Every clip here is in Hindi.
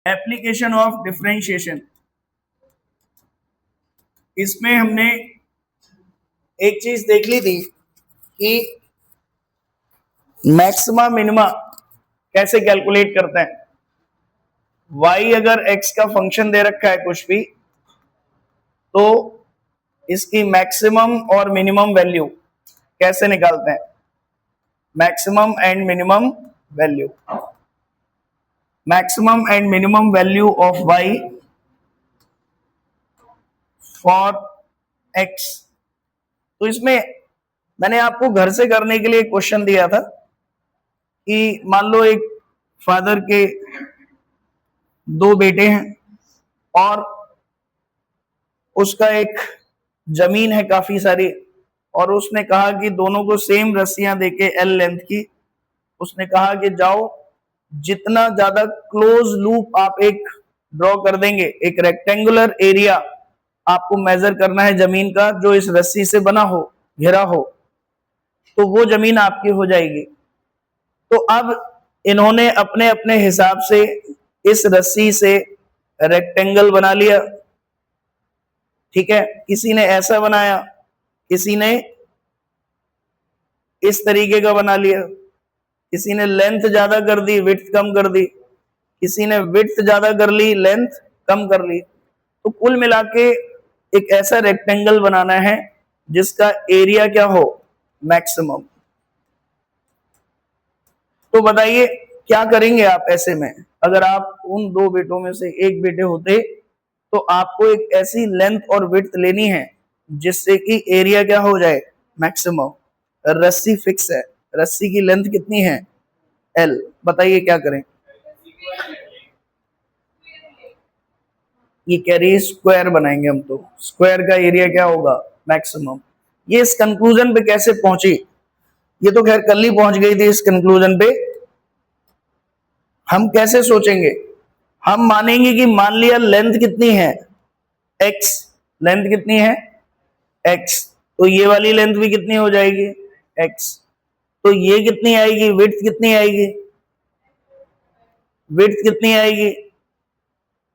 एप्लीकेशन ऑफ डिफरेंशिएशन, इसमें हमने एक चीज देख ली थी कि मैक्सिमा मिनिमा कैसे कैलकुलेट करते हैं। y अगर x का फंक्शन दे रखा है कुछ भी, तो इसकी मैक्सिमम और मिनिमम वैल्यू कैसे निकालते हैं। Maximum and minimum value, maximum and minimum value of y for x। तो इसमें मैंने आपको घर से करने के लिए क्वेश्चन दिया था कि मान लो एक फादर के दो बेटे हैं और उसका एक जमीन है काफी सारी, और उसने कहा कि दोनों को सेम रस्सियां देके एल लेंथ की, उसने कहा कि जाओ जितना ज्यादा क्लोज लूप आप एक ड्रॉ कर देंगे, एक रेक्टेंगुलर एरिया आपको मेजर करना है जमीन का जो इस रस्सी से बना हो, घिरा हो, तो वो जमीन आपकी हो जाएगी। तो अब इन्होंने अपने अपने हिसाब से इस रस्सी से रेक्टेंगल बना लिया, ठीक है। किसी ने ऐसा बनाया, किसी ने इस तरीके का बना लिया, किसी ने लेंथ ज्यादा कर दी, विड्थ कम कर दी, किसी ने विड्थ ज्यादा कर ली, लेंथ कम कर ली। तो कुल मिला के एक ऐसा रेक्टेंगल बनाना है जिसका एरिया क्या हो, मैक्सिमम। तो बताइए क्या करेंगे आप ऐसे में। अगर आप उन दो बेटों में से एक बेटे होते तो आपको एक ऐसी लेंथ और विड्थ लेनी है जिससे कि एरिया क्या हो जाए, मैक्सिमम। रस्सी फिक्स है, रस्सी की लेंथ कितनी है, एल। बताइए क्या करें। ये कह रही है स्क्वायर बनाएंगे हम, तो स्क्वायर का एरिया क्या होगा, मैक्सिमम। ये इस कंक्लूजन पे कैसे पहुंची, ये तो खैर कल ही पहुंच गई थी इस कंक्लूजन पे। हम कैसे सोचेंगे, हम मानेंगे कि मान लिया लेंथ कितनी है, x। लेंथ कितनी है, x, तो ये वाली लेंथ भी कितनी हो जाएगी, x। तो ये कितनी आएगी, विड्थ कितनी आएगी, विड्थ कितनी आएगी,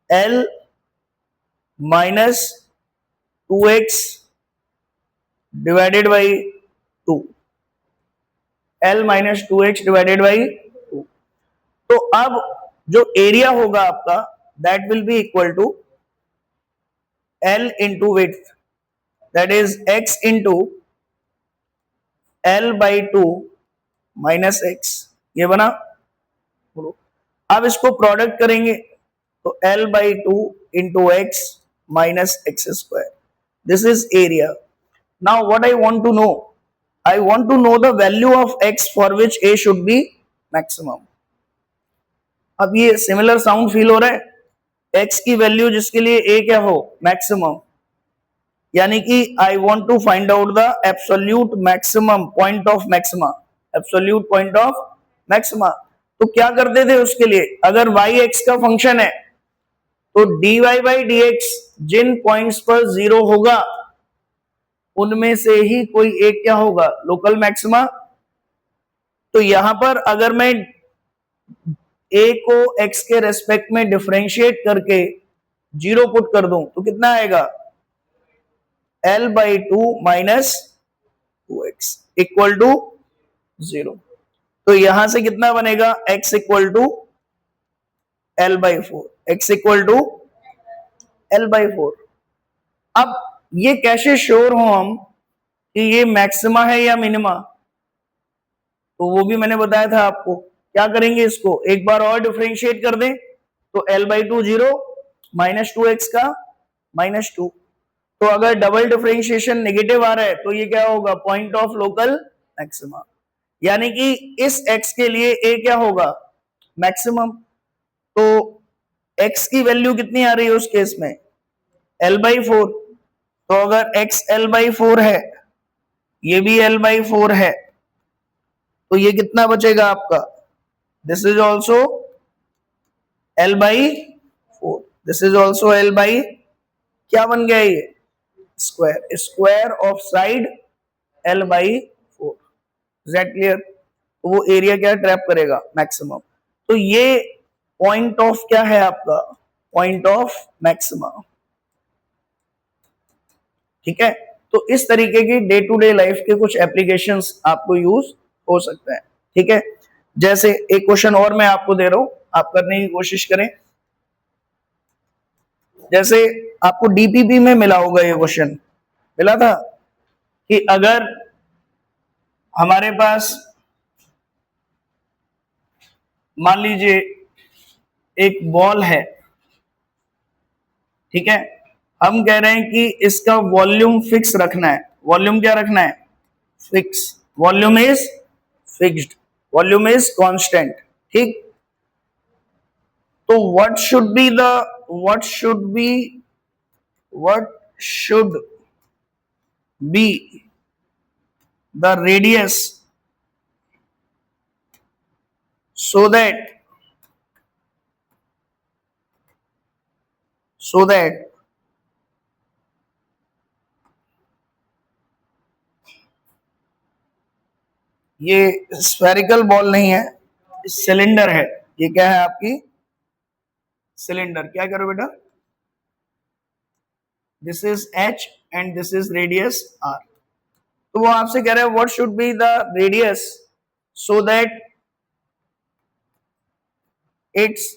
l minus 2x divided by 2, l minus 2x divided by 2। तो अब जो एरिया होगा आपका, that will be equal to l into width, that is x into l by 2 minus x। ये बना। अब इसको प्रोडक्ट करेंगे तो l by 2 into x minus x square, this is area. Now what I want to know, I want to know the value of x for which a should be maximum. अब ये सिमिलर साउंड फील हो रहा है, x की वैल्यू जिसके लिए a क्या हो, मैक्सिमम। यानी कि I want to find out the absolute maximum point of maxima, absolute point of maxima. तो क्या करते थे उसके लिए, अगर y x का फंक्शन है तो dy बाई dx जिन पॉइंट्स पर जीरो होगा उनमें से ही कोई एक क्या होगा, लोकल मैक्सिमा। तो यहां पर अगर मैं a को x के रेस्पेक्ट में डिफरेंशिएट करके जीरो पुट कर दूं तो कितना आएगा, l by 2 minus 2x equal to 0। तो यहां से कितना बनेगा, x equal to l by 4, x equal to l by 4। अब ये कैसे श्योर हो हम कि ये मैक्सिमा है या मिनिमा, तो वो भी मैंने बताया था आपको। क्या करेंगे, इसको एक बार और डिफरेंशिएट कर दें तो l बाई 2 0 माइनस 2x का माइनस 2। तो अगर डबल डिफरेंशिएशन नेगेटिव आ रहा है तो ये क्या होगा, पॉइंट ऑफ लोकल मैक्सिमा। यानी कि इस x के लिए a क्या होगा, मैक्सिमम। तो x की वैल्यू कितनी आ रही है उस केस में, l बाई 4। तो अगर x l बाई 4 है, ये भी l बाई 4 है, तो ये कितना बचेगा आपका, this is also l by 4, this is also l by, क्या बन गया ये, square, square of side l by 4। Is that clear. तो वो एरिया क्या ट्रैप करेगा, मैक्सिमम। तो ये पॉइंट ऑफ क्या है आपका, पॉइंट ऑफ मैक्सिमा। ठीक है, तो इस तरीके की डे टू डे लाइफ के कुछ एप्लीकेशंस आपको यूज हो सकते हैं। ठीक है, जैसे एक क्वेश्चन और मैं आपको दे रहा हूं, आप करने की कोशिश करें। जैसे आपको डीपीपी में मिला होगा, ये क्वेश्चन मिला था कि अगर हमारे पास मान लीजिए एक बॉल है, ठीक है, हम कह रहे हैं कि इसका वॉल्यूम फिक्स रखना है। वॉल्यूम क्या रखना है, fix. Volume is fixed, volume is constant. ठीक, तो what should be the what should be what should be the radius so that ये स्फेरिकल बॉल नहीं है, सिलेंडर है। ये क्या है आपकी, सिलेंडर। क्या करो बेटा, this is H and this is radius R. तो वो आपसे कह रहे हैं what should be the radius so that its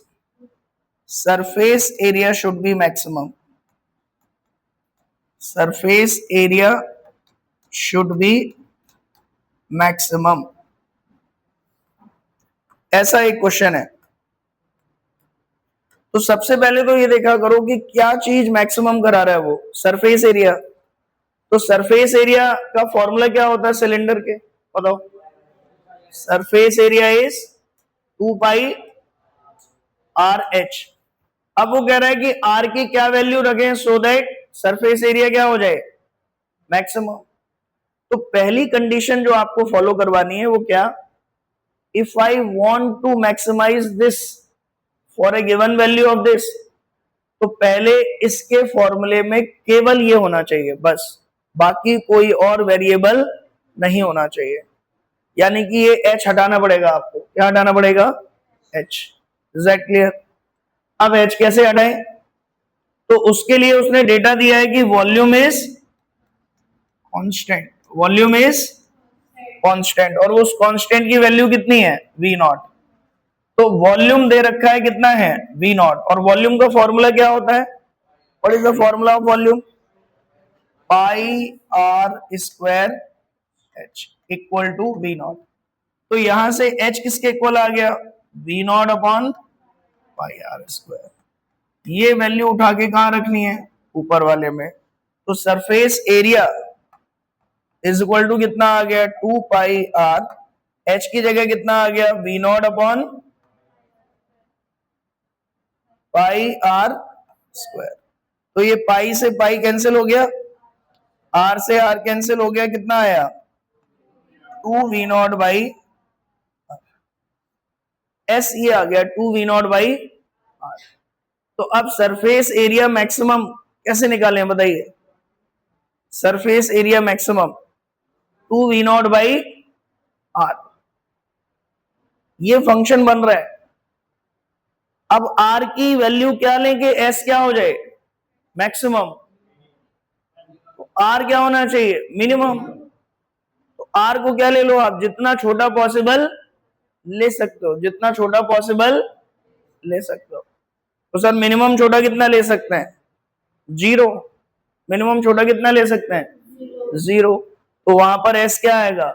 surface area should be maximum. Surface area should be maximum, ऐसा एक क्वेश्चन है। तो सबसे पहले तो ये देखा करो कि क्या चीज मैक्सिमम करा रहा है, वो सरफेस एरिया। तो सरफेस एरिया का फॉर्मूला क्या होता है सिलेंडर के, बताओ। Surface area is 2 pi R H. अब वो कह रहा है कि आर की क्या वैल्यू रखें सो दैट सरफेस एरिया क्या हो जाए, मैक्सिमम। तो पहली कंडीशन जो आपको फॉलो करवानी है वो क्या, if I want to maximize this for a given value of this, तो पहले इसके फॉर्मूले में केवल ये होना चाहिए बस, बाकी कोई और वेरिएबल नहीं होना चाहिए। यानी कि ये h हटाना पड़ेगा आपको। क्या हटाना पड़ेगा, h। Is that clear. अब h कैसे हटाएं, तो उसके लिए उसने डेटा दिया है कि volume is constant, volume is constant, और उस कांस्टेंट की वैल्यू कितनी है, v नॉट। तो वॉल्यूम दे रखा है कितना है, v नॉट, और वॉल्यूम का फॉर्मूला क्या होता है, what is the formula of volume, pi R square h equal to v not. तो यहां से h किसके इक्वल आ गया, v not upon pi R square. ये वैल्यू उठा के कहां रखनी है, ऊपर वाले में। तो surface area is equal to कितना आ गया, 2 पाई आर, h की जगह कितना आ गया, v not upon pi R square. तो ये पाई से पाई कैंसिल हो गया, आर से आर कैंसिल हो गया, कितना आया, 2 वी नॉट बाई एस, ये आ गया 2 वी नॉट बाई आर। तो अब सरफेस एरिया मैक्सिमम कैसे निकालें बताइए, surface area maximum 2 V not by R, ये फंक्शन बन रहा है। अब आर की वैल्यू क्या लेंगे, एस क्या हो जाए, मैक्सिमम। तो आर क्या होना चाहिए, मिनिमम। तो आर को क्या ले लो आप, जितना छोटा पॉसिबल ले सकते हो, जितना छोटा पॉसिबल ले सकते हो। तो सर मिनिमम छोटा कितना ले सकते हैं, 0। मिनिमम छोटा कितना ले सकते हैं, 0। तो वहां पर एस क्या आएगा,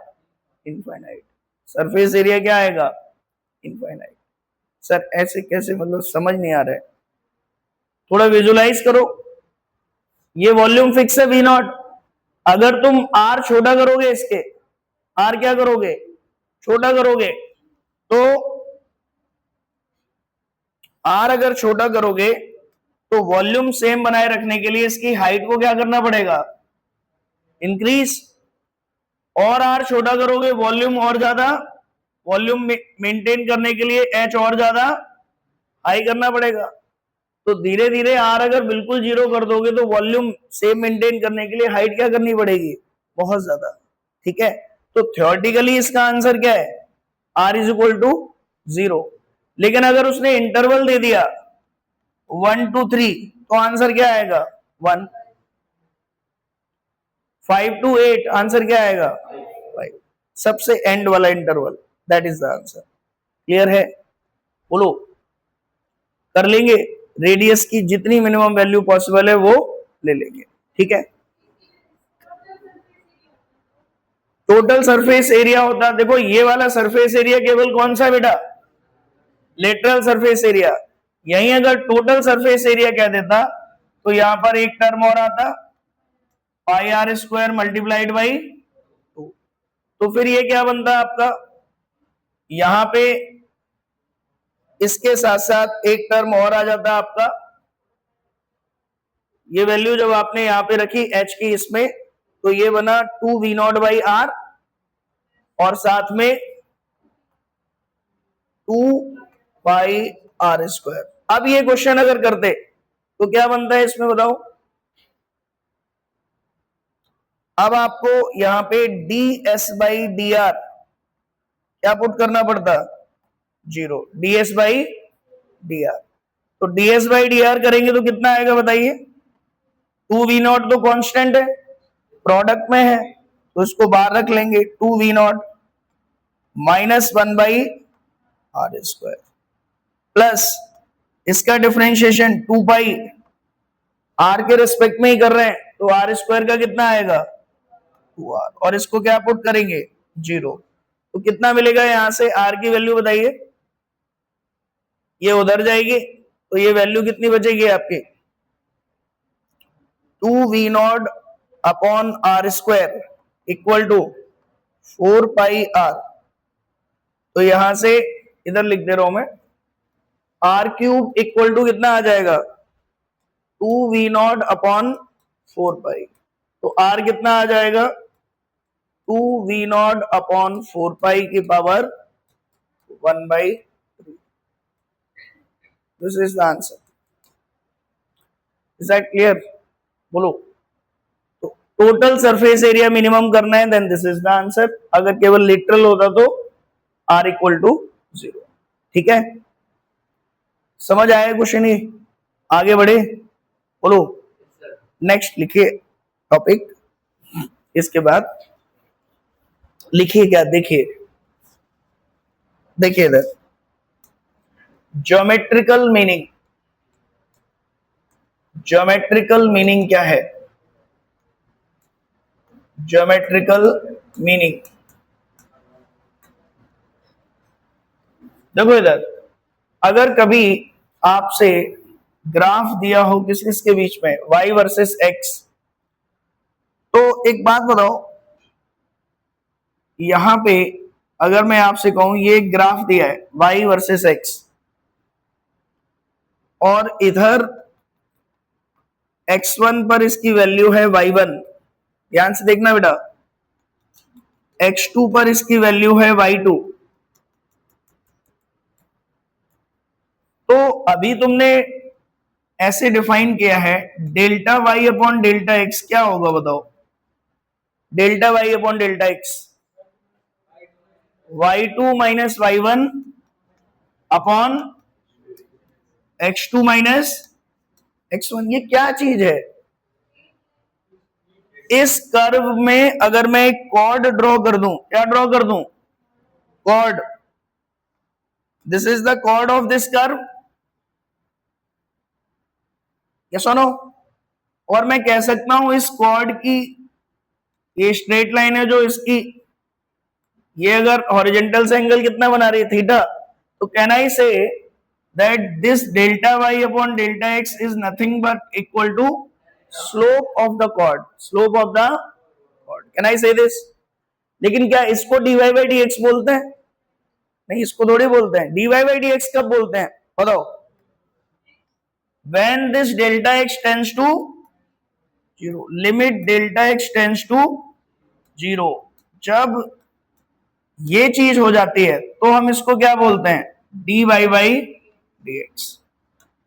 इनफाइनाइट। सरफेस एरिया क्या आएगा, इनफाइनाइट। सर ऐसे कैसे, मतलब समझ नहीं आ रहा है, थोड़ा विजुलाइज करो। ये वॉल्यूम फिक्स है वी नॉट, अगर तुम आर छोटा करोगे, इसके आर क्या करोगे, छोटा करोगे, तो आर अगर छोटा करोगे तो वॉल्यूम सेम बनाए रखने के लिए इसकी हाइट को क्या करना पड़ेगा, इंक्रीज। और आर छोटा करोगे, वॉल्यूम और ज्यादा, वॉल्यूम मेंटेन करने के लिए एच और ज्यादा हाई करना पड़ेगा। तो धीरे धीरे आर अगर बिल्कुल 0 कर दोगे तो वॉल्यूम सेम मेंटेन करने के लिए हाइट क्या करनी पड़ेगी, बहुत ज्यादा। ठीक है, तो थ्योरेटिकली इसका आंसर क्या है, आर इज इक्वल टू 0। लेकिन अगर उसने इंटरवल दे दिया 1 to 3 तो आंसर क्या आएगा 1, 5 to 8 आंसर क्या आएगा 5, सबसे एंड वाला interval, that is the answer. Clear है? बोलो, कर लेंगे। रेडियस की जितनी मिनिमम वैल्यू पॉसिबल है वो ले लेंगे। ठीक है, टोटल सरफेस एरिया होता, देखो ये वाला सरफेस एरिया केवल कौन सा बेटा, लेटरल सरफेस एरिया। यहीं अगर टोटल सरफेस एरिया कह देता तो यहां पर एक टर्म और आता, पाई आर स्क्वायर मल्टीप्लाइड बाई 2। तो फिर ये क्या बनता आपका, यहां पे इसके साथ साथ एक टर्म और आ जाता आपका, ये वैल्यू जब आपने यहां पे रखी एच की इसमें, तो ये बना 2v0 बाई आर और साथ में 2 पाई आर स्क्वायर। अब ये क्वेश्चन अगर करते तो क्या बनता है इसमें बताओ। अब आपको यहां पे D S by D R क्या पुट करना पड़ता, 0, D S by D R. तो D S by D R करेंगे तो कितना आएगा बताइए, 2v0 तो कांस्टेंट है, प्रोडक्ट में है तो इसको बाहर रख लेंगे, 2v0 minus 1 by R square plus इसका डिफरेंशिएशन 2 पाई, आर के रिस्पेक्ट में ही कर रहे हैं तो आर स्क्वायर का कितना आएगा 2r, और इसको क्या पुट करेंगे 0। तो कितना मिलेगा यहां से, आर की वैल्यू बताइए, ये उधर जाएगी तो ये वैल्यू कितनी बचेगी आपकी, 2v0 upon R square equal to 4 pi R. तो यहां से इधर लिख दे रहा हूं मैं, आर क्यूब इक्वल टू कितना आ जाएगा 2v0 अपॉन 4 पाई। तो आर कितना आ जाएगा 2v0 अपॉन 4 पाई की power 1/3। This is the answer. Is that clear? बोलो, तो टोटल सरफेस एरिया मिनिमम करना है, then this is the answer. अगर केवल लिटरल होता तो आर इक्वल टू 0। ठीक है, समझ आया क्वेश्चन? ही आगे बढ़े, बोलो नेक्स्ट लिखिए टॉपिक। इसके बाद लिखिए क्या, देखिए देखिए इधर, ज्योमेट्रिकल मीनिंग। ज्योमेट्रिकल मीनिंग क्या है, ज्योमेट्रिकल मीनिंग देखो इधर, अगर कभी आपसे ग्राफ दिया हो किस किस के बीच में, y वर्सेस x, तो एक बात बताओ, यहां पे अगर मैं आपसे कहूं ये ग्राफ दिया है y वर्सेस x, और इधर x1 पर इसकी वैल्यू है y1, ध्यान से देखना बेटा, x2 पर इसकी वैल्यू है y2, तो अभी तुमने ऐसे डिफाइन किया है delta y upon delta x, क्या होगा बताओ, delta y upon delta x, y2 minus y1 upon x2 minus x1। ये क्या चीज है, इस कर्व में अगर मैं एक कॉर्ड ड्रॉ कर दूं, क्या ड्रॉ कर दूं, chord, this is the chord of this curve, yes और नो। और मैं कह सकता हूं इस कॉर्ड की ये स्ट्रेट लाइन है जो इसकी, ये अगर हॉरिजॉन्टल से एंगल कितना बना रही है, थीटा, तो can I say that this delta Y upon delta X is nothing but equal to slope of the chord, slope of the chord, can I say this. लेकिन क्या इसको dy बाई डी एक्स बोलते हैं, नहीं इसको थोड़ी बोलते हैं। dy बाई डी एक्स कब बोलते हैं बताओ, when this delta x tends to 0, limit delta x tends to 0, जब ये चीज हो जाती है तो हम इसको क्या बोलते हैं, dy बाई डी एक्स,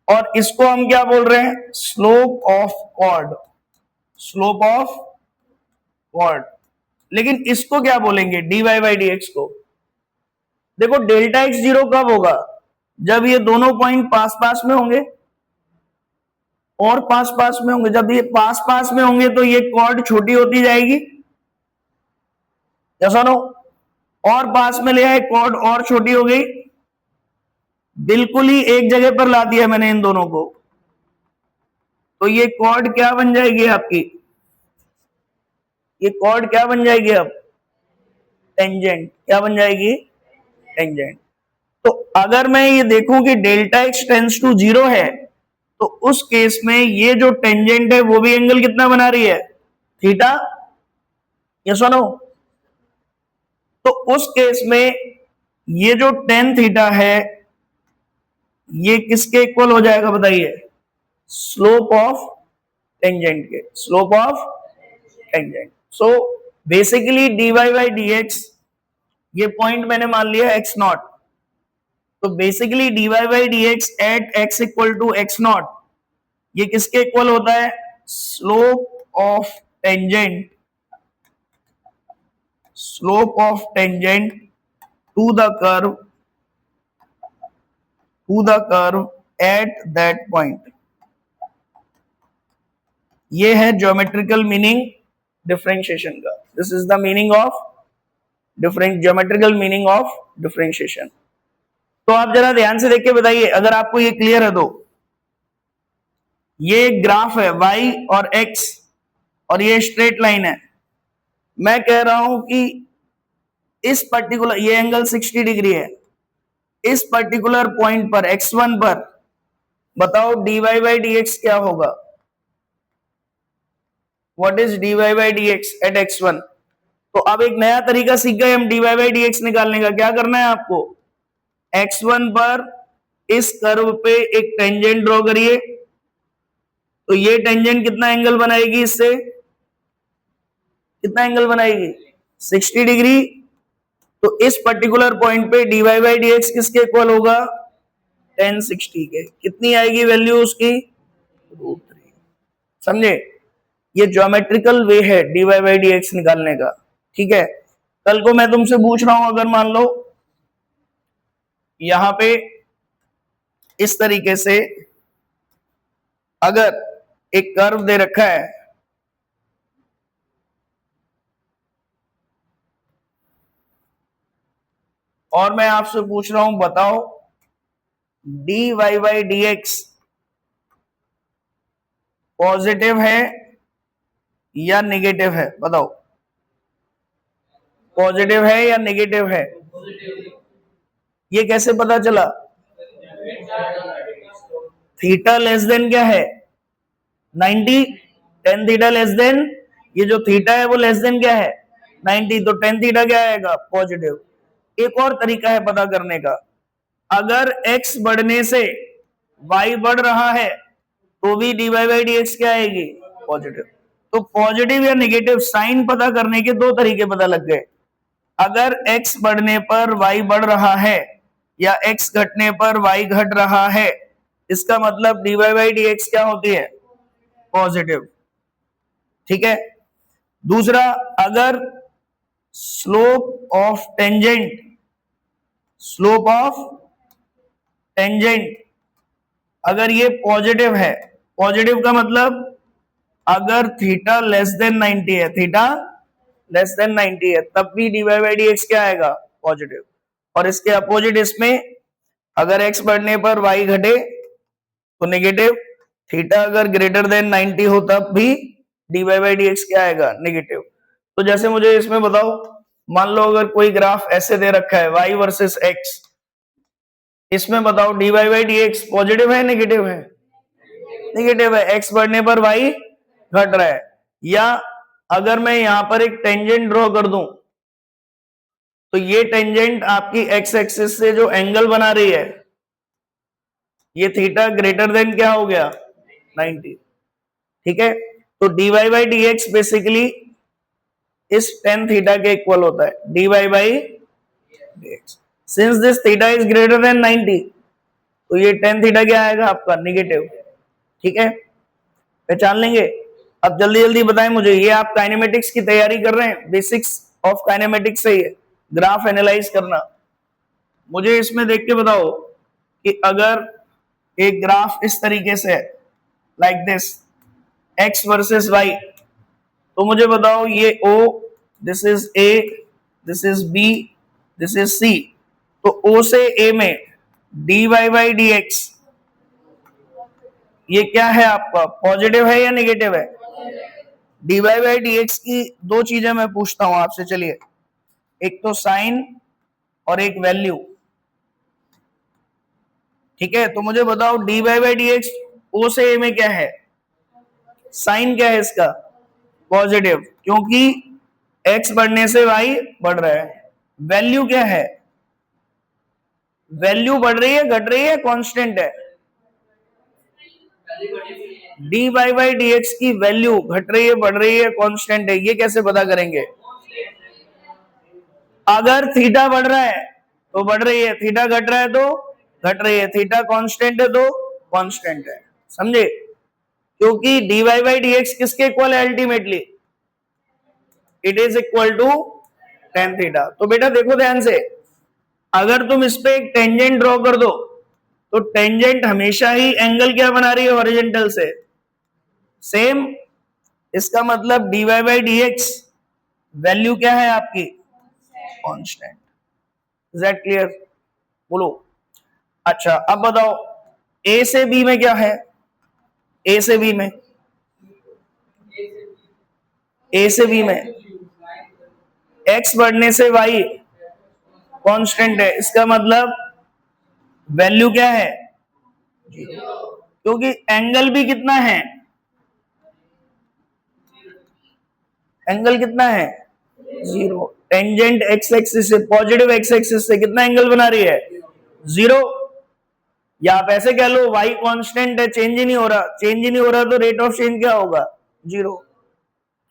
और इसको हम क्या बोल रहे हैं, slope of chord, slope of chord. लेकिन इसको क्या बोलेंगे, dy बाई डी एक्स को। देखो डेल्टा एक्स 0 कब होगा, जब ये दोनों पॉइंट पास पास में होंगे और पास पास में होंगे। जब ये पास पास में होंगे तो ये कॉर्ड छोटी होती जाएगी, या सुनो, और पास में ले आए कॉर्ड और छोटी हो गई, बिल्कुल ही एक जगह पर ला दिया मैंने इन दोनों को, तो ये कॉर्ड क्या बन जाएगी आपकी, ये कॉर्ड क्या बन जाएगी अब, टेंजेंट। क्या बन जाएगी, टेंजेंट। तो अगर मैं ये देखूं कि डेल्टा एक्स टेंस टू 0 है, तो उस केस में ये जो टेंजेंट है वो भी एंगल कितना बना रही है, थीटा, या सुनो। तो उस केस में ये जो टेन थीटा है ये किसके इक्वल हो जाएगा बताइए, स्लोप ऑफ टेंजेंट के, slope of tangent. So basically dy by D X, ये पॉइंट मैंने मान लिया x नॉट, तो basically dy by D X at x equal to x not, ये किसके इक्वल होता है, slope of tangent, slope of tangent to the curve at that point. ये है ज्योमेट्रिकल मीनिंग डिफरेंशिएशन का। This is the meaning of geometrical meaning of differentiation. तो आप जरा ध्यान से देख के बताइए अगर आपको ये क्लियर है तो। ये एक ग्राफ है y और x और ये स्ट्रेट लाइन है। मैं कह रहा हूं कि इस पर्टिकुलर, ये एंगल 60 डिग्री है, इस पर्टिकुलर पॉइंट पर x1 पर बताओ dy बाई डी एक्स क्या होगा, what is dy by D X at x1। तो अब एक नया तरीका सीख गए हम dy बाई डी एक्स निकालने का। क्या करना है आपको, x1 पर इस कर्व पे एक टेंजेंट ड्रॉ करिए, तो ये टेंजेंट कितना एंगल बनाएगी, इससे कितना एंगल बनाएगी, 60 डिग्री। तो इस पर्टिकुलर पॉइंट पे dy बाई डी एक्स किसके इक्वल होगा, tan 60 के। कितनी आएगी वैल्यू उसकी, √3। समझे, ये ज्योमेट्रिकल वे है dy बाई डी एक्स निकालने का। ठीक है, कल को मैं तुमसे पूछ रहा हूं, अगर मान लो यहां पे इस तरीके से अगर एक कर्व दे रखा है, और मैं आपसे पूछ रहा हूं बताओ dy by D x positive है या नेगेटिव है, बताओ पॉजिटिव है या नेगेटिव है। ये कैसे पता चला, थीटा लेस देन क्या है 90, टेन थीटा लेस देन, ये जो थीटा है वो लेस देन क्या है 90, तो टेन थीटा क्या आएगा, पॉजिटिव। एक और तरीका है पता करने का, अगर x बढ़ने से y बढ़ रहा है तो भी dy बाई डी एक्स क्या आएगी, पॉजिटिव। तो पॉजिटिव या नेगेटिव साइन पता करने के दो तरीके पता लग गए। अगर x बढ़ने पर y बढ़ रहा है या x घटने पर y घट रहा है, इसका मतलब dy बाई डी एक्स क्या होती है, पॉजिटिव। ठीक है, दूसरा, अगर स्लोप ऑफ टेंजेंट अगर ये पॉजिटिव है, पॉजिटिव का मतलब अगर थीटा लेस देन 90 है, थीटा लेस देन 90 है, तब भी dy बाई डी एक्स क्या आएगा, पॉजिटिव। और इसके अपोजिट इसमें अगर x बढ़ने पर y घटे तो नेगेटिव, थीटा अगर ग्रेटर देन 90 हो तब भी dy बाई डी एक्स क्या आएगा, नेगेटिव। तो जैसे मुझे इसमें बताओ, मान लो अगर कोई ग्राफ ऐसे दे रखा है y वर्सेस x, इसमें बताओ dy by D x positive है नेगेटिव है, नेगेटिव है, x बढ़ने पर y घट रहा है। या अगर मैं यहां पर एक टेंजेंट ड्रॉ कर दूं, तो ये टेंजेंट आपकी x एक्सिस से जो एंगल बना रही है, ये थीटा ग्रेटर देन क्या हो गया, 90। ठीक है, तो dy by D x basically इस tan थीटा के इक्वल होता है, dy by D x. Since this theta is greater than 90, तो ये tan थीटा क्या आएगा आपका, नेगेटिव। ठीक है, पहचान लेंगे। अब जल्दी जल्दी बताएं मुझे, ये आप काइनेमेटिक्स की तैयारी कर रहे हैं, बेसिक्स ऑफ काइनेमेटिक्स से ही है, ग्राफ एनालाइज करना। मुझे इसमें देख के बताओ, कि अगर एक ग्राफ इस तरीके से है, like this, X versus Y, तो मुझे बताओ ये O, this is A, this is B, this is C, तो ओ से ए में D Y by D X ये क्या है आपका, पॉजिटिव है या नेगेटिव है? D Y by D X की दो चीजें मैं पूछता हूं आपसे, चलिए, एक तो साइन और एक वैल्यू। ठीक है, तो मुझे बताओ D Y by D X O से ए में क्या है, साइन क्या है इसका, पॉजिटिव, क्योंकि एक्स बढ़ने से वाई बढ़ रहा है। वैल्यू क्या है, वैल्यू बढ़ रही है, घट रही है, कांस्टेंट है? D Y by D X की वैल्यू घट रही है, बढ़ रही है, कांस्टेंट है, ये कैसे पता करेंगे? अगर थीटा बढ़ रहा है तो बढ़ रही है, थीटा घट रहा है तो घट रही है, थीटा कांस्टेंट है तो कांस्टेंट है, समझे? क्योंकि D Y by D X किसके इक्वल है ultimately, it is equal to tan theta. तो बेटा देखो ध्यान से, अगर तुम इस पे एक टेंजेंट ड्रॉ कर दो तो टेंजेंट हमेशा ही एंगल क्या बना रही है, हॉरिजॉन्टल से, सेम। इसका मतलब D Y by D X value क्या है आपकी, कांस्टेंट। Is that clear? बोलो। अच्छा अब बताओ ए से बी में क्या है, ए से बी में, ए से बी में एक्स बढ़ने से वाई कांस्टेंट है, इसका मतलब वैल्यू क्या है, क्योंकि एंगल भी कितना है, एंगल कितना है, जीरो। टेंजेंट एक्स एक्सिस से, पॉजिटिव एक्स एक्सिस से कितना एंगल बना रही है, जीरो। या आप ऐसे कह लो वाई कांस्टेंट है, चेंज ही नहीं हो रहा, चेंज ही नहीं हो रहा तो रेट ऑफ चेंज क्या होगा, जीरो।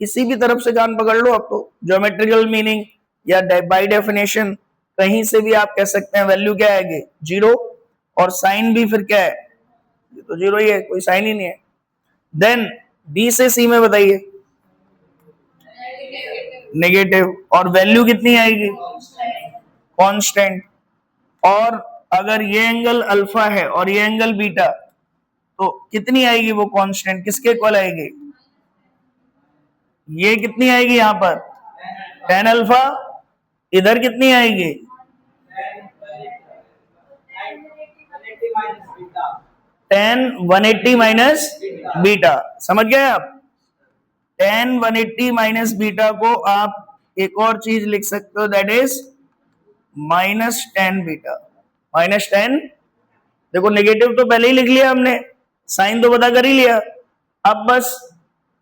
किसी भी तरफ से कान पकड़ लो, अब तो ज्योमेट्रिकल मीनिंग या बाय डेफिनेशन कहीं से भी आप कह सकते हैं, वैल्यू क्या आएगी, जीरो। और साइन भी फिर क्या है, ये तो जीरो ही है, कोई साइन ही नहीं है। देन बी से सी में बताइए, नेगेटिव, और वैल्यू कितनी आएगी, कांस्टेंट। और अगर ये एंगल अल्फा है और ये एंगल बीटा, तो कितनी आएगी वो कांस्टेंट, किसके इक्वल आएगी, ये कितनी आएगी यहां पर, टेन अल्फा। इधर कितनी आएगी, टेन 180 माइनस बीटा। समझ गए आप, टेन 180 माइनस बीटा को आप एक और चीज लिख सकते हो, that is minus tan beta, minus ten. देखो नेगेटिव तो पहले ही लिख लिया हमने, साइन तो पता कर ही लिया, अब बस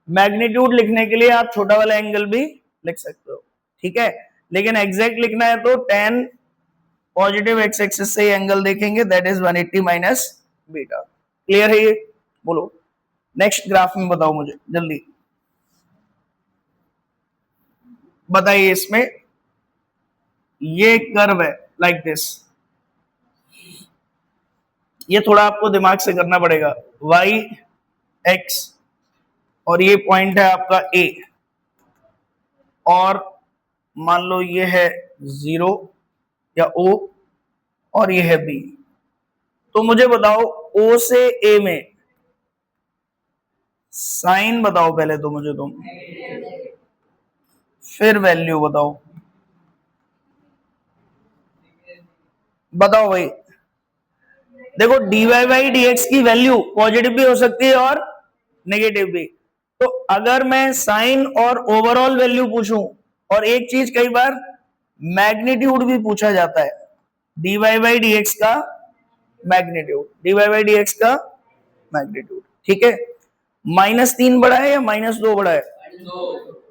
मैग्नीट्यूड लिखने के लिए आप छोटा वाला एंगल भी लिख सकते हो, ठीक है। लेकिन एग्जैक्ट लिखना है तो टेन पॉजिटिव एक्स एक्सिस से एंगल देखेंगे, that is 180 minus beta. Clear है ये? बोलो नेक्स्ट ग्राफ में बताओ मुझे जल्दी, बताइए इसमें ये कर्व है लाइक दिस, ये थोड़ा आपको दिमाग से करना पड़ेगा, y x और ये पॉइंट है आपका a, और मान लो ये है जीरो या o और ये है b। तो मुझे बताओ o से a में साइन बताओ पहले तो मुझे तुम, फिर वैल्यू बताओ, बताओ भाई। देखो D Y by D X की वैल्यू पॉजिटिव भी हो सकती है और नेगेटिव भी। तो अगर मैं साइन और ओवरऑल वैल्यू पूछूं, और एक चीज कई बार मैग्नीट्यूड भी पूछा जाता है, D Y by D X का magnitude, D Y by D X का मैग्नीट्यूड, ठीक है। माइनस तीन बड़ा है या माइनस दो बड़ा है,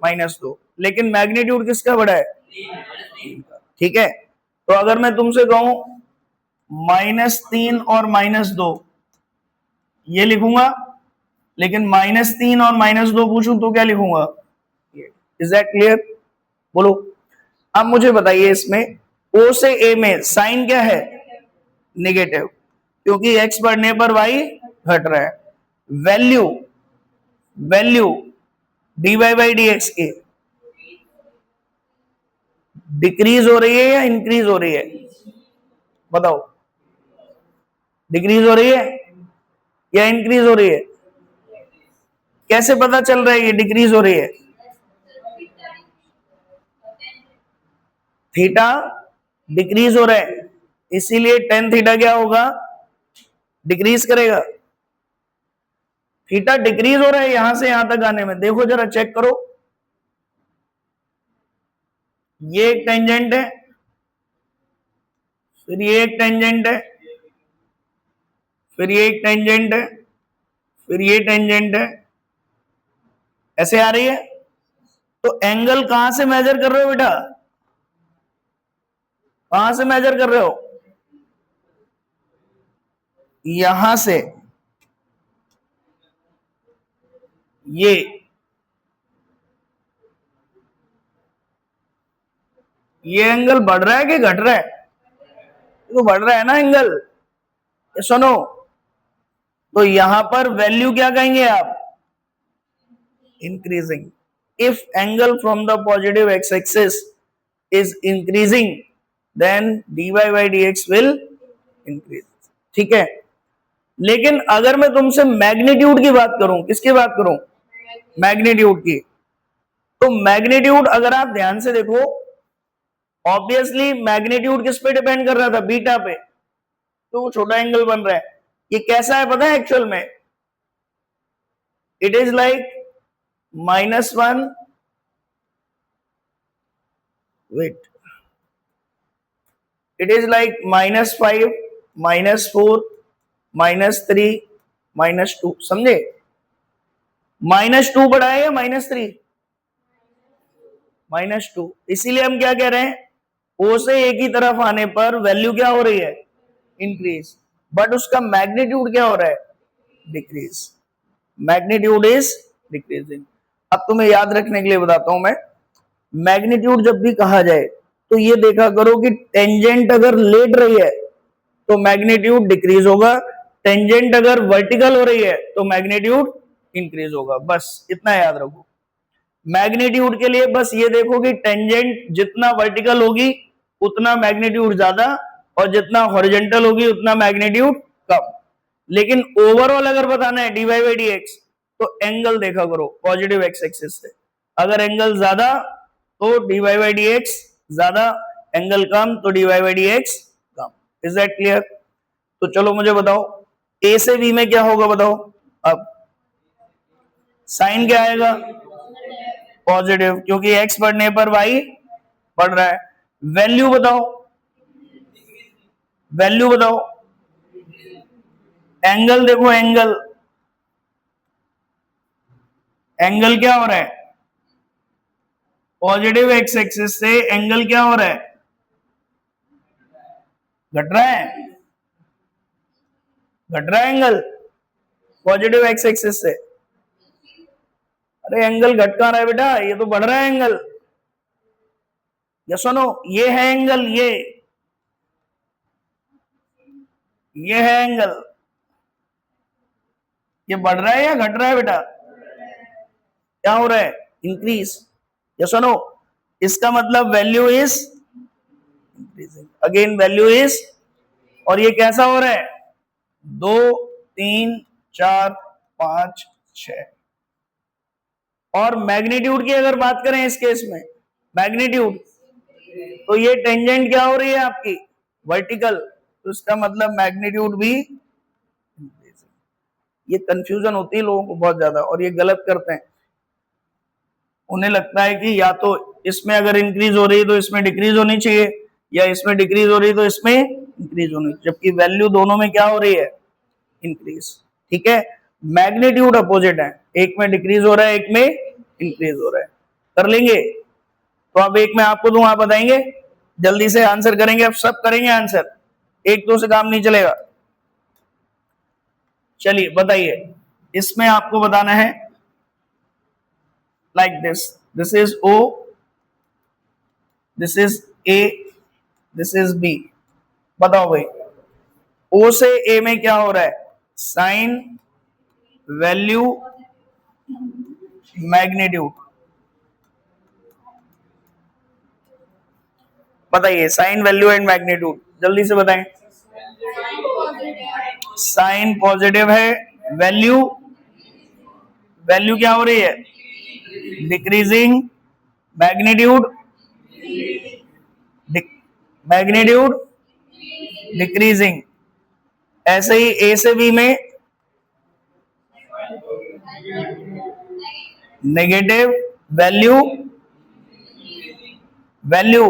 माइनस दो, लेकिन मैग्नीट्यूड किसका बड़ा है, ठीक है। तो अगर मैं तुमसे कहूं माइनस तीन और माइनस दो, ये लिखूंगा, लेकिन माइनस तीन और माइनस दो पूछूं तो क्या लिखूंगा, इज दैट क्लियर? बोलो। अब मुझे बताइए इसमें ओ से ए में साइन क्या है, नेगेटिव, क्योंकि एक्स बढ़ने पर वाई घट रहा है। Value, value D Y by D X की डिक्रीज हो रही है या इंक्रीज हो रही है, बताओ। डिक्रीज हो रही है या इंक्रीज हो रही है? कैसे पता चल रहा है ये डिक्रीज हो रही है? थीटा डिक्रीज हो रहा है, इसीलिए टेन थीटा क्या होगा? डिक्रीज करेगा। थीटा डिक्रीज हो रहा है यहां से यहां तक आने में, देखो जरा चेक करो, ये एक टेंजेंट है, फिर ये एक टेंजेंट है, फिर ये एक टेंजेंट है, फिर ये टेंजेंट है, ऐसे आ रही है। तो एंगल कहां से मेजर कर रहे हो बेटा? कहां से मेजर कर रहे हो? यहां से। ये एंगल बढ़ रहा है कि घट रहा है? तो बढ़ रहा है ना एंगल, ये सुनो। तो यहां पर वैल्यू क्या कहेंगे आप? Increasing. If angle from the positive X axis is increasing then dy by dx will increase. ठीक है, लेकिन अगर मैं तुमसे मैग्नीट्यूड की बात करूं, किसकी बात करूं? मैग्नीट्यूड की। तो मैग्नीट्यूड अगर आप ध्यान से देखो, ऑब्वियसली मैग्नीट्यूड किस पे डिपेंड कर रहा था? बीटा पे। तो वो छोटा एंगल बन रहा है। ये कैसा है पता है एक्चुअल में? It is like -1, wait, it is like -5, -4, -3, -2, समझे? -2 बढ़ा है या -3? -2। इसीलिए हम क्या कह रहे हैं, ओ से ए की तरफ आने पर वैल्यू क्या हो रही है? इंक्रीज। बट उसका मैग्नीट्यूड क्या हो रहा है? डिक्रीज। Magnitude is decreasing. अब तुम्हें याद रखने के लिए बताता हूं मैं, मैग्नीट्यूड जब भी कहा जाए तो ये देखा करो कि टेंजेंट अगर लेट रही है तो मैग्नीट्यूड डिक्रीज होगा, टेंजेंट अगर वर्टिकल हो रही है तो मैग्नीट्यूड इंक्रीज होगा। बस इतना याद रखो। मैग्नीट्यूड के लिए बस ये देखो कि टेंजेंट जितना वर्टिकल होगी उतना मैग्नीट्यूड ज्यादा, और जितना हॉरिजॉन्टल होगी उतना मैग्नीट्यूड कम। लेकिन ओवरऑल अगर बताना है dy by dx, तो एंगल देखा करो पॉजिटिव एक्स एक्सिस से। अगर एंगल ज्यादा तो dy by dx ज्यादा, एंगल कम तो dy by dx come. Is that clear? तो चलो मुझे बताओ, ए से बी में क्या होगा बताओ। अब साइन क्या आएगा? पॉजिटिव, क्योंकि एक्स बढ़ने पर वाई बढ़ रहा है। वैल्यू बताओ, वैल्यू बताओ। एंगल देखो, एंगल, एंगल क्या हो रहा है? पॉजिटिव एक्स एक्सिस से एंगल क्या हो रहा है? घट रहा है, घट रहा है एंगल पॉजिटिव एक्स एक्सिस से। अरे एंगल घट कहां रहा है बेटा, ये तो बढ़ रहा है एंगल। या सुनो, ये है एंगल, ये है एंगल, ये बढ़ रहा है या घट रहा है बेटा? क्या हो रहा है? इंक्रीज। या सुनो, इसका मतलब value is increasing, again value is, और ये कैसा हो रहा है? 2, 3, 4, 5, 6। और मैग्नीट्यूड की अगर बात करें इस केस में, मैग्नीट्यूड, तो ये टेंजेंट क्या हो रही है आपकी? वर्टिकल। तो इसका मतलब मैग्नीट्यूड भी। ये कंफ्यूजन होती है लोगों को बहुत ज्यादा, और ये गलत करते हैं। उन्हें लगता है कि या तो इसमें अगर इंक्रीज हो रही है तो इसमें डिक्रीज होनी चाहिए, या इसमें डिक्रीज हो रही है तो इसमें इंक्रीज होनी चाहिए, जबकि वैल्यू दोनों में क्या हो रही है? इंक्रीज। ठीक है, मैग्नीट्यूड अपोजिट है, एक में डिक्रीज हो रहा है, एक में इंक्रीज हो रहा है। कर लेंगे? तो अब एक मैं आपको दूं, आप बताएंगे, जल्दी से आंसर करेंगे, अब सब करेंगे आंसर, एक दो से काम नहीं चलेगा। चलिए बताइए, इसमें आपको बताना है like this is O, this is A, this is B। बताओ भाई, O से A में क्या हो रहा है? Sign, value, magnitude. बताइए साइन, वैल्यू एंड मैग्नीट्यूड, जल्दी से बताएं। साइन पॉजिटिव है, वैल्यू वैल्यू क्या हो रही है, डिक्रीजिंग, मैग्नीट्यूड मैग्नीट्यूड डिक्रीजिंग। ऐसे ही ए से बी में नेगेटिव, वैल्यू वैल्यू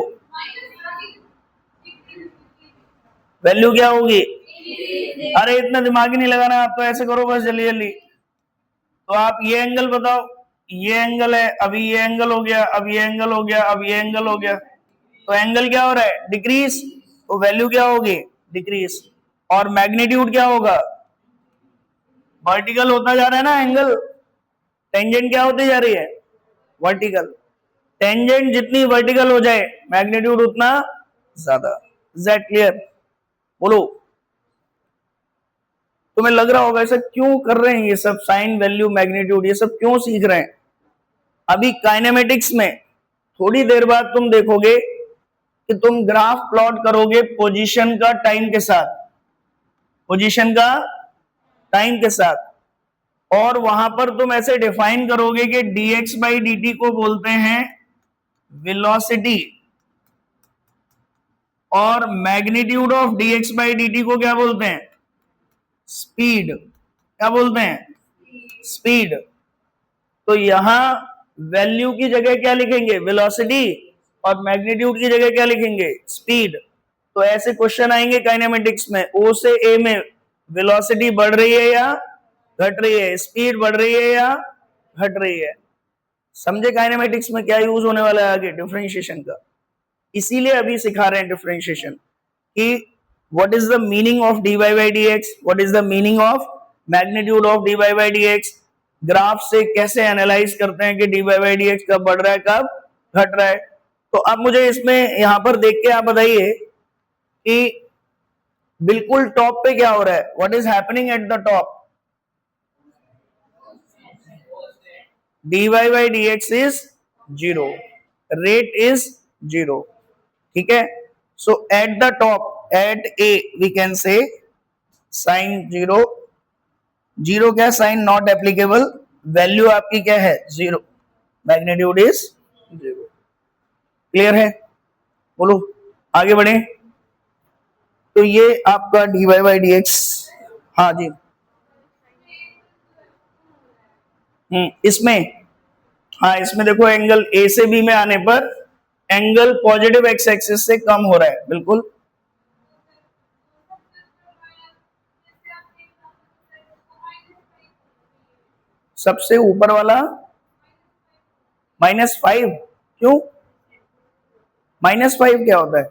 वैल्यू क्या होगी, अरे इतना दिमाग ही नहीं लगाना, आप तो ऐसे करो बस जल्दी जल्दी। तो आप ये एंगल बताओ, ये एंगल है, अभी ये एंगल हो गया, अब ये एंगल हो गया, अब ये एंगल हो गया, तो एंगल क्या हो रहा है, डिक्रीज, तो वैल्यू क्या होगी, डिक्रीज। और मैग्नीट्यूड क्या होगा, वर्टिकल होता जा रहा है ना एंगल, टेंजेंट क्या होती जा रही है, वर्टिकल। टेंजेंट जितनी वर्टिकल हो जाए मैग्नीट्यूड उतना ज्यादा। Is that clear? बोलो, तुम्हें लग रहा होगा ऐसा क्यों कर रहे हैं ये सब, साइन, वैल्यू, मैग्नीट्यूड, ये सब क्यों सीख रहे हैं। अभी काइनेमेटिक्स में थोड़ी देर बाद तुम देखोगे कि तुम ग्राफ प्लॉट करोगे पोजीशन का टाइम के साथ, पोजीशन का टाइम के साथ, और वहां पर तुम ऐसे डिफाइन करोगे कि dx बाई dt को बोलते हैं वेलोसिटी, और magnitude of dx by dt को क्या बोलते हैं, स्पीड। क्या बोलते हैं, स्पीड। तो यहां वैल्यू की जगह क्या लिखेंगे, वेलोसिटी, और मैग्नीट्यूड की जगह क्या लिखेंगे, स्पीड। तो ऐसे क्वेश्चन आएंगे काइनेमेटिक्स में, ओ से ए में वेलोसिटी बढ़ रही है या घट रही है, स्पीड बढ़ रही है या घट रही है। समझे काइनेमेटिक्स में क्या यूज होने वाला है आगे, डिफरेंशिएशन का। इसीलिए अभी सिखा रहे हैं डिफरेंशिएशन कि what is the meaning of dy by dx, what is the meaning of magnitude of dy by dx, graph से कैसे एनालाइज करते हैं कि dy by dx कब बढ़ रहा है कब घट रहा है। तो अब मुझे इसमें यहां पर देख के आप बताइए कि बिल्कुल टॉप पे क्या हो रहा है, what is happening at the top, dy by dx is 0, rate is 0, ठीक है। So at the top, at A we can say sine 0, 0 क्या, साइन नॉट एप्लीकेबल, वैल्यू आपकी क्या है 0, मैग्नीट्यूड इज 0। क्लियर है? बोलो आगे बढ़े। तो ये आपका dy by dx, हाँ जी, इसमें, हाँ इसमें देखो एंगल ए से बी में आने पर एंगल पॉजिटिव एक्स एक्सिस से कम हो रहा है, बिल्कुल। सबसे ऊपर वाला -5, क्यों, -5 क्या होता है,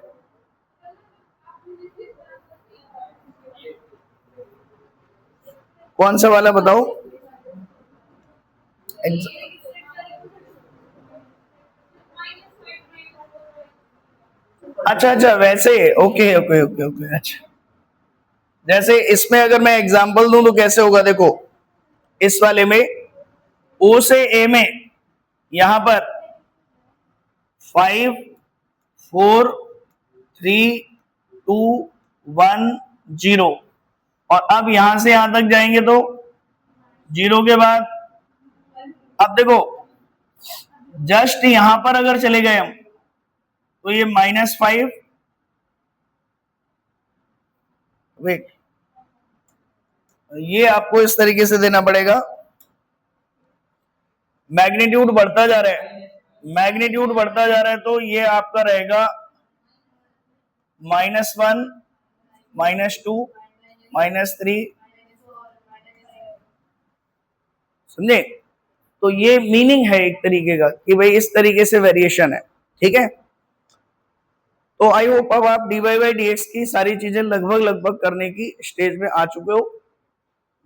कौन सा वाला बताओ। अच्छा अच्छा, वैसे, ओके ओके ओके ओके, अच्छा। जैसे इसमें अगर मैं एग्जांपल दूं तो कैसे होगा, देखो इस वाले में ओ से ए में यहां पर 5 4 3 2 1 0, और अब यहां से यहां तक जाएंगे तो 0 के बाद, अब देखो जस्ट यहां पर अगर चले गए हम तो ये -5, वेट, ये आपको इस तरीके से देना पड़ेगा, मैग्नीट्यूड बढ़ता जा रहा है, मैग्नीट्यूड बढ़ता जा रहा है, तो ये आपका रहेगा -1 -2 -3, समझे। तो ये मीनिंग है एक तरीके का कि भाई इस तरीके से वेरिएशन है, ठीक है। तो आई होप अब आप dy by dx की सारी चीजें लगभग लगभग करने की स्टेज में आ चुके हो,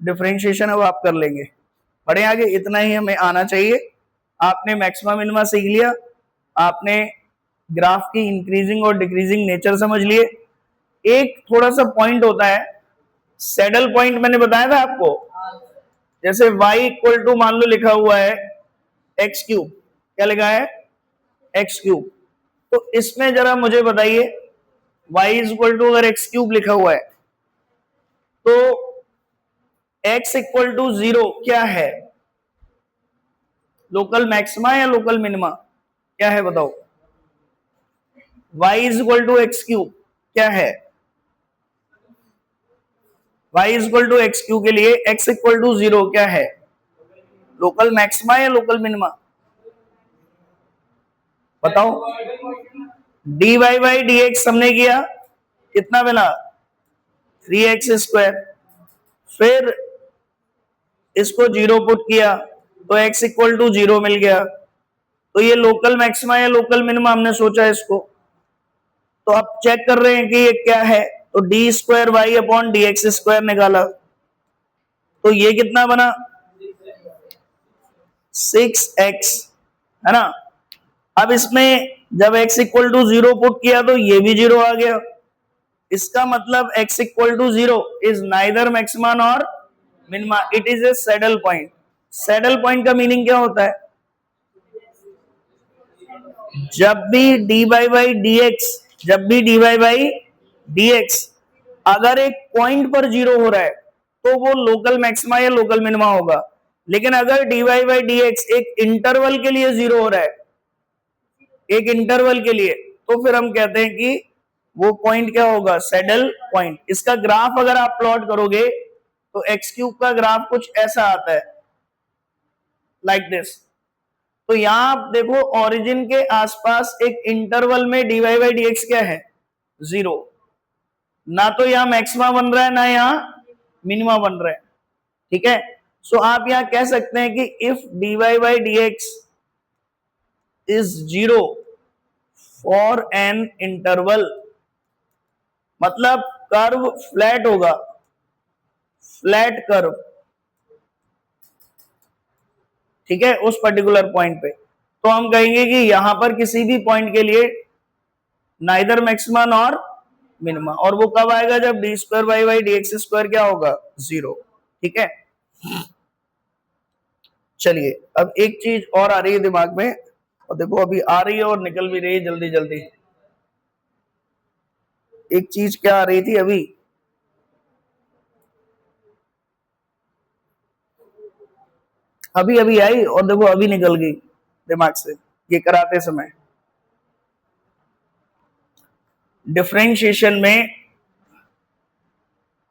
डिफरेंशिएशन अब आप कर लेंगे। बढ़े आगे, इतना ही हमें आना चाहिए। आपने मैक्सिमा मिनिमा सीख लिया, आपने ग्राफ की इंक्रीजिंग और डिक्रीजिंग नेचर समझ लिए। एक थोड़ा सा पॉइंट होता है, सैडल पॉइंट मैंने बताया था आपको, जैसे y इक्वल टू मान लो लिखा हुआ है एक्स क्यूब, क्या लिखा है, एक्स क्यूब। तो इसमें जरा मुझे बताइए y इज इक्वल टू अगर एक्स क्यूब लिखा हुआ है तो x इक्वल टू 0 क्या है? लोकल मैक्सिमा या लोकल मिनिमा क्या है बताओ? y is equal to X cube क्या है? y is equal to X cube के लिए x इक्वल टू 0 क्या है? लोकल मैक्सिमा या लोकल मिनिमा बताओ? dy बाई डी एक्स हमने किया, कितना बना? 3x square. फिर इसको 0 पुट किया तो x इक्वल टू 0 मिल गया। तो ये लोकल मैक्सिमा या लोकल मिनिमा हमने सोचा इसको। तो अब चेक कर रहे हैं कि ये क्या है, तो D square Y upon D X square निकाला, तो ये कितना बना? 6x, है ना। अब इसमें जब x इक्वल टू 0 पुट किया तो ये भी 0 आ गया। इसका मतलब x equal to 0 is neither maxima nor minima, it is a saddle point. Saddle point का मीनिंग क्या होता है? जब भी dy बाई डी एक्स, जब भी dy बाई डी एक्स अगर एक पॉइंट पर 0 हो रहा है तो वो लोकल मैक्सिमा या लोकल मिनिमा होगा। लेकिन अगर dy बाई डी एक्स एक इंटरवल के लिए 0 हो रहा है, एक इंटरवल के लिए, तो फिर हम कहते हैं कि वो पॉइंट क्या होगा? Saddle point. इसका ग्राफ अगर आप प्लॉट करोगे तो एक्स क्यूब का ग्राफ कुछ ऐसा आता है, लाइक दिस। तो यहां आप देखो ओरिजिन के आसपास एक इंटरवल में dy बाई डी एक्स क्या है? 0। ना तो यहां मैक्सिमा बन रहा है ना यहां मिनिमा बन रहा है, ठीक है। सो आप यहां कह सकते हैं कि if dy by D x is 0 for an interval, मतलब कर्व फ्लैट होगा, फ्लैट कर्व, ठीक है, उस पर्टिकुलर पॉइंट पे, तो हम कहेंगे कि यहां पर किसी भी पॉइंट के लिए नाइदर मैक्सिमा नॉर मिनिमा। और वो कब आएगा? जब D square Y by D X square क्या होगा? 0, ठीक है। चलिए अब एक चीज और आ रही है दिमाग में, और देखो अभी आ रही है और निकल भी रही है जल्दी जल्दी। एक चीज क्या आ रही थी अभी, अभी अभी आई और देखो अभी निकल गई दिमाग से ये कराते समय। डिफरेंशिएशन में,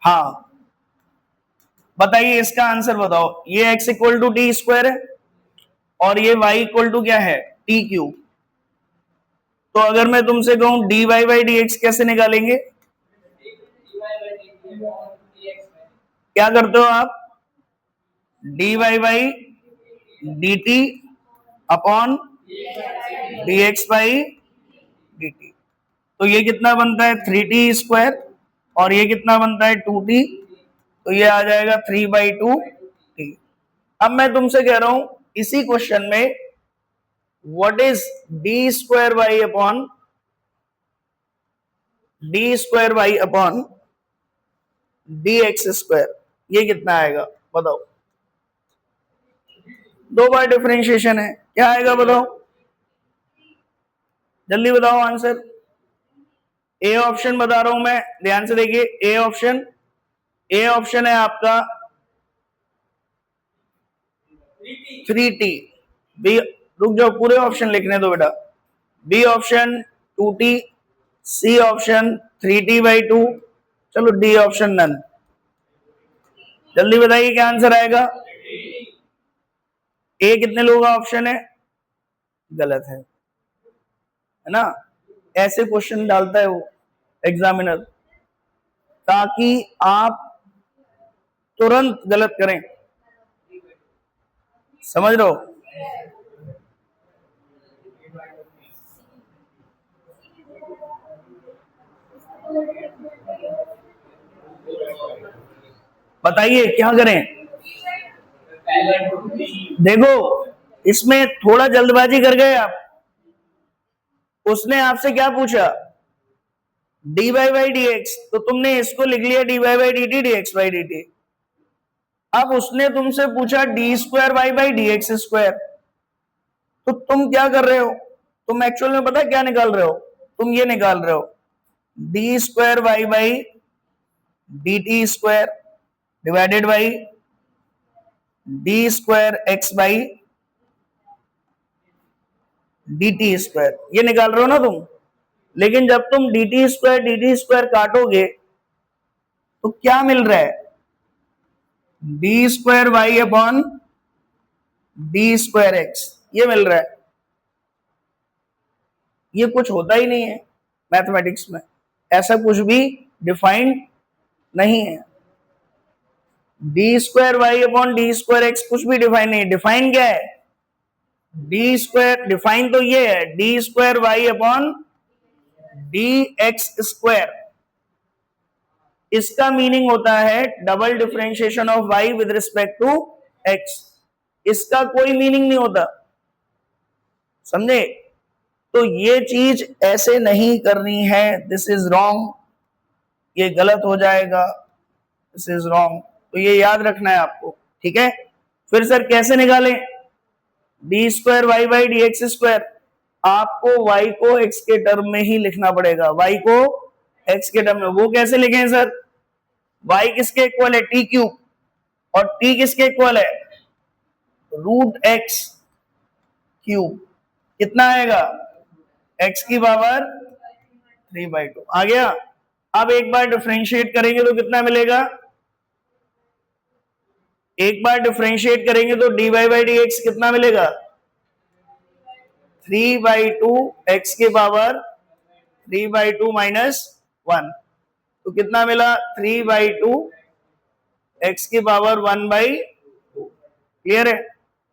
हाँ बताइए इसका आंसर बताओ। ये x equal to T square है और ये y इक्वल टू क्या है? T cube. तो अगर मैं तुमसे कहूं D Y by D X कैसे निकालेंगे? क्या करते हो आप? D Y by D T upon D X by D T. तो ये कितना बनता है? 3t स्क्वायर, और ये कितना बनता है? 2t। तो ये आ जाएगा 3/2t। अब मैं तुमसे कह रहा हूं इसी क्वेश्चन में what is D square Y upon D X square, ये कितना आएगा बताओ? 2 बार डिफरेंशिएशन है, क्या आएगा बताओ? जल्दी बताओ आंसर। ए ऑप्शन बता रहा हूं मैं, ध्यान से देखिए। ए ऑप्शन है आपका 3t। बी, रुक जाओ पूरे ऑप्शन लिखने दो बेटा। B option 2t, C option 3t/2, चलो डी ऑप्शन नन। जल्दी बताइए क्या आंसर आएगा? ए कितने लोगों का ऑप्शन है? गलत है ना। ऐसे क्वेश्चन डालता है वो एग्जामिनर ताकि आप तुरंत गलत करें, समझ रहे हो? बताइए क्या करें? देखो इसमें थोड़ा जल्दबाजी कर गए आप। उसने आपसे क्या पूछा? D Y by D X, तो तुमने इसको लिख लिया D Y by D T D X by D T. अब उसने तुमसे पूछा D square Y by D X square, तो तुम क्या कर रहे हो? तुम एक्चुअल में पता है क्या निकाल रहे हो? तुम ये निकाल रहे हो D square Y by D T square divided by D square X by D T square, ये निकाल रहे हो ना तुम। लेकिन जब तुम डी टी स्क्वायर काटोगे तो क्या मिल रहा है, D square Y upon D square X, ये मिल रहा है। ये कुछ होता ही नहीं है मैथमेटिक्स में, ऐसा कुछ भी डिफाइंड नहीं है। D square Y upon D square X कुछ भी डिफाइन नहीं है। डिफाइन क्या है, डी स्क्वायर, डिफाइन तो ये है D square Y upon D X square. इसका मीनिंग होता है double differentiation of Y with respect to X. इसका कोई मीनिंग नहीं होता, समझे। तो ये चीज ऐसे नहीं करनी है, दिस इज रॉन्ग, ये गलत हो जाएगा, दिस इज रॉन्ग। तो ये याद रखना है आपको, ठीक है। फिर सर कैसे निकालें, D square Y by D X square, आपको वाई को एक्स के टर्म में ही लिखना पड़ेगा, वाई को एक्स के टर्म में। वो कैसे लिखें सर, वाई किसके इक्वल है, टी क्यूब, और टी किसके इक्वल है, रूट एक्स क्यूब। कितना आएगा, एक्स की पावर 3/2 आ गया। अब एक बार डिफरेंशिएट करेंगे तो कितना मिलेगा, एक बार डिफरेंशिएट करेंगे तो dy बाई डी एक्स कितना मिलेगा, 3/2 एक्स की पावर 3/2 माइनस 1, तो कितना मिला 3/2 एक्स की पावर 1/2। क्लियर है।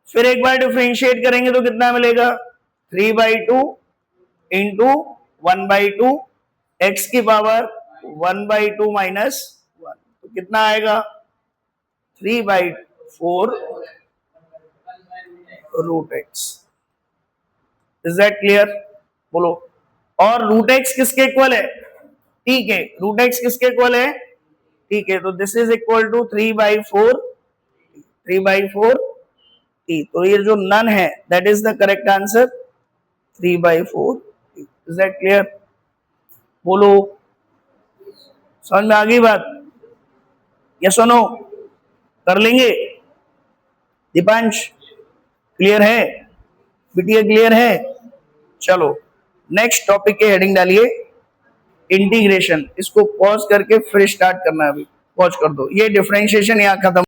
फिर एक बार डिफरेंशिएट करेंगे तो कितना मिलेगा, 3/2 इंटू 1/2 एक्स की पावर 1/2 माइनस 1, तो कितना आएगा 3/4 root X. Is that clear, बोलो। और रूट एक्स किसके इक्वल है, ठीक है, रूट एक्स किसके इक्वल है, ठीक है, तो this is equal to 3/4 T. तो ये जो नन है that is the correct answer 3/4। Is that clear, बोलो। समझ में आ गई बात, यस और नो, कर लेंगे। दीपांश क्लियर है, बिटिया क्लियर है। चलो नेक्स्ट टॉपिक के हेडिंग डालिए इंटीग्रेशन। इसको पॉज करके फिर स्टार्ट करना है, अभी पॉज कर दो, ये डिफरेंशिएशन यहाँ खत्म।